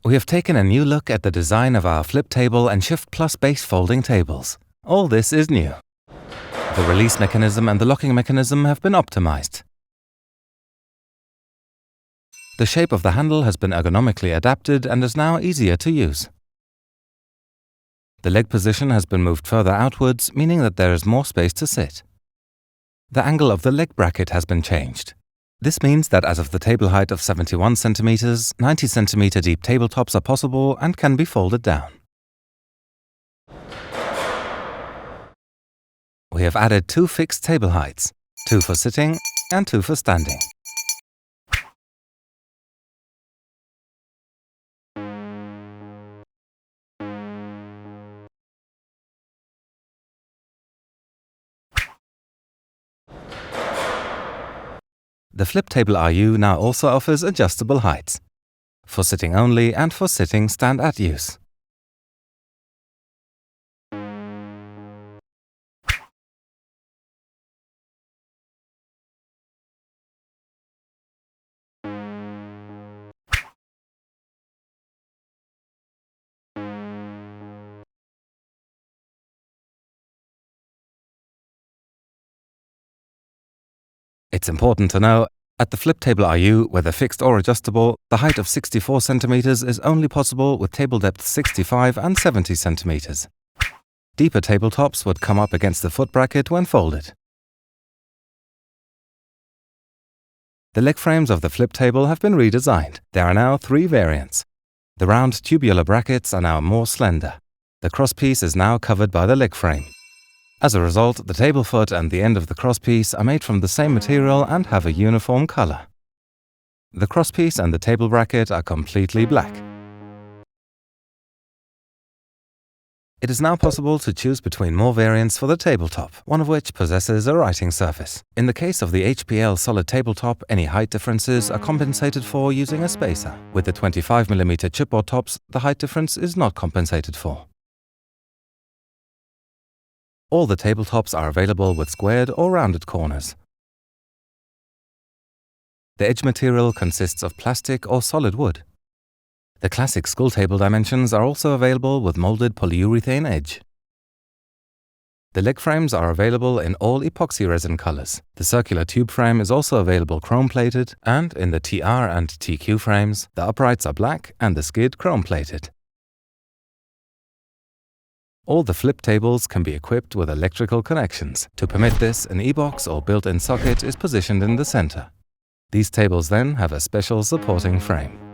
We have taken a new look at the design of our FlipTable and Shift Plus base folding tables. All this is new. The release mechanism and the locking mechanism have been optimized. The shape of the handle has been ergonomically adapted and is now easier to use. The leg position has been moved further outwards, meaning that there is more space to sit. The angle of the leg bracket has been changed. This means that as of the table height of 71 cm, 90 cm deep tabletops are possible and can be folded down. We have added 2 fixed table heights, 2 for sitting and 2 for standing. The FlipTable RU now also offers adjustable heights, for sitting only and for sitting stand at use. It's important to know, at the FlipTable RU, whether fixed or adjustable, the height of 64 cm is only possible with table depth 65 and 70 cm. Deeper tabletops would come up against the foot bracket when folded. The leg frames of the FlipTable have been redesigned. There are now 3 variants. The round tubular brackets are now more slender. The crosspiece is now covered by the leg frame. As a result, the table foot and the end of the crosspiece are made from the same material and have a uniform color. The crosspiece and the table bracket are completely black. It is now possible to choose between more variants for the tabletop, one of which possesses a writing surface. In the case of the HPL solid tabletop, any height differences are compensated for using a spacer. With the 25mm chipboard tops, the height difference is not compensated for. All the tabletops are available with squared or rounded corners. The edge material consists of plastic or solid wood. The classic school table dimensions are also available with molded polyurethane edge. The leg frames are available in all epoxy resin colors. The circular tube frame is also available chrome-plated, and in the TR and TQ frames, the uprights are black and the skid chrome-plated. All the FlipTables can be equipped with electrical connections. To permit this, an e-box or built-in socket is positioned in the center. These tables then have a special supporting frame.